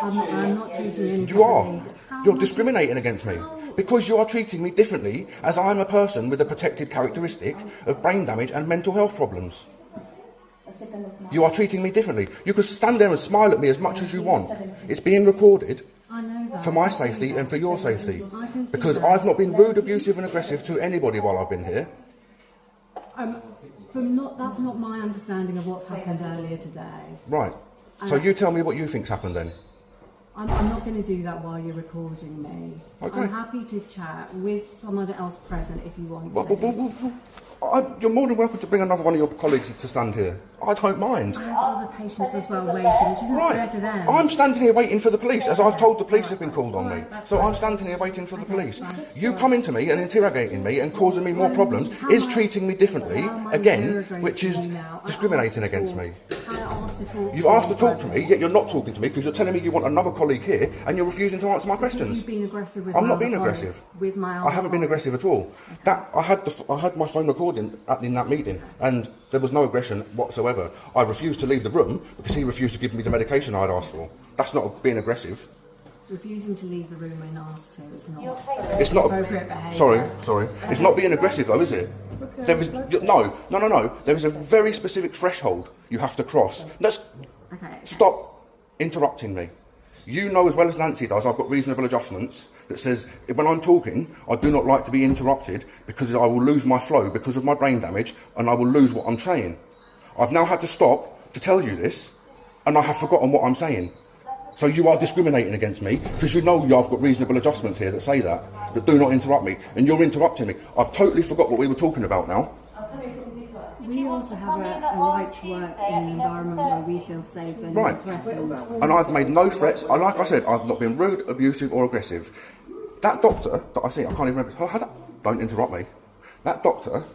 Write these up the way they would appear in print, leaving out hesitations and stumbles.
I'm not treating you any You are. differently. You're discriminating against me. Because you are treating me differently as I'm a person with a protected characteristic of brain damage and mental health problems. You are treating me differently. You can stand there and smile at me as much as you want. It's being recorded I know that. for my safety and for your safety. I can see Because that. I've not been rude, abusive and aggressive to anybody while I've been here. That's not my understanding of what happened earlier today. Right. So you tell me what you think's happened then. I'm not going to do that while you're recording me. Okay. I'm happy to chat with someone else present if you want You're more than welcome to bring another one of your colleagues to stand here. I don't mind. I have other patients as well waiting, which isn't fair to them. I'm standing here waiting for the police, as I've told the police have been called on me. So I'm standing here waiting for the police. You coming to me and interrogating me and causing me more problems is treating me differently, again, which is discriminating against me. You've asked to talk to me, yet you're not talking to me because you're telling me you want another colleague here and you're refusing to answer my questions. You've been aggressive with I'm not being aggressive. With my I haven't been aggressive at all. I had my phone recording in that meeting and there was no aggression whatsoever. I refused to leave the room because he refused to give me the medication I'd asked for. That's not being aggressive. Refusing to leave the room when asked to is not It's not appropriate behaviour. Sorry. It's not being aggressive though, is it? There is no. There is a very specific threshold you have to cross. Stop interrupting me. You know as well as Nancy does, I've got reasonable adjustments that says when I'm talking, I do not like to be interrupted because I will lose my flow because of my brain damage and I will lose what I'm saying. I've now had to stop to tell you this and I have forgotten what I'm saying. So you are discriminating against me because you know I've got reasonable adjustments here that say that do not interrupt me, and you're interrupting me. I've totally forgot what we were talking about now. We also have a right to work in an environment where we feel safe and not threatened. And I've made no threats. Like I said, I've not been rude, abusive or aggressive. That doctor that I see, I can't even remember, don't interrupt me. That doctor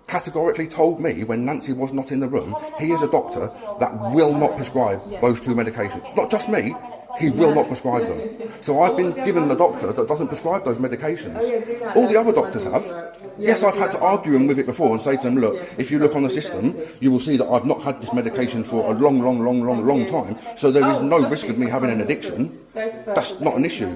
categorically told me when Nancy was not in the room, he is a doctor that will not prescribe those two medications. Not just me, he will not prescribe them. So I've been given the doctor that doesn't prescribe those medications. All the other doctors have. Yes, I've had to argue them with it before and say to them, look, if you look on the system, you will see that I've not had this medication for a long time, so there is no risk of me having an addiction. That's not an issue,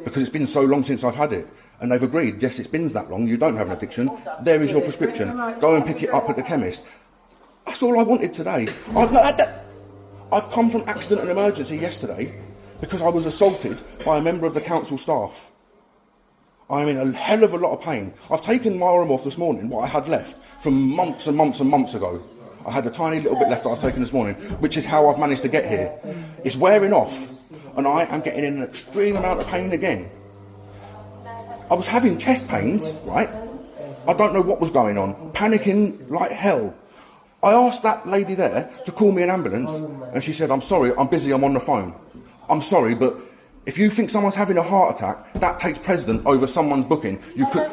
because it's been so long since I've had it. And they've agreed, yes, it's been that long, you don't have an addiction, there is your prescription, go and pick it up at the chemist. That's all I wanted today. I've come from accident and emergency yesterday because I was assaulted by a member of the council staff. I'm in a hell of a lot of pain. I've taken my arm off this morning, what I had left, from months and months and months ago. I had a tiny little bit left that I've taken this morning, which is how I've managed to get here. It's wearing off, and I am getting in an extreme amount of pain again. I was having chest pains, right? I don't know what was going on, panicking like hell. I asked that lady there to call me an ambulance, and she said, I'm sorry, I'm busy, I'm on the phone. I'm sorry, but if you think someone's having a heart attack, that takes precedent over someone's booking. You could...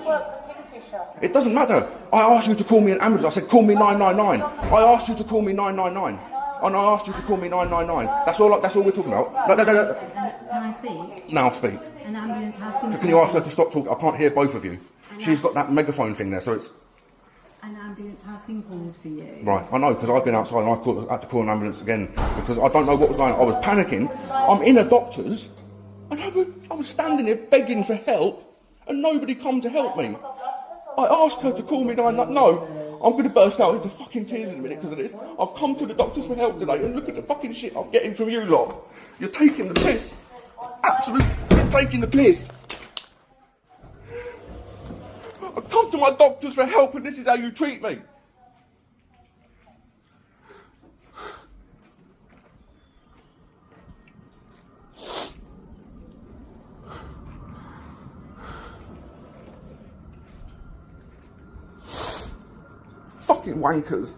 It doesn't matter. I asked you to call me an ambulance. I said, call me 999. I asked you to call me 999. And I asked you to call me 999. That's all we're talking about. No. Can I speak? Now speak. An ambulance has been... Can you ask her to stop talking? I can't hear both of you. She's got that megaphone thing there, so it's... An ambulance has been called for you. Right, I know, because I've been outside and I had to call an ambulance again because I don't know what was going on. I was panicking. I'm in a doctor's and I was standing there begging for help and nobody come to help me. I asked her to call me 999. No, I'm going to burst out into fucking tears in a minute because of this. I've come to the doctors for help today and look at the fucking shit I'm getting from you lot. You're taking the piss. Absolutely, you're taking the piss. I come to my doctors for help and this is how you treat me. Fucking wankers.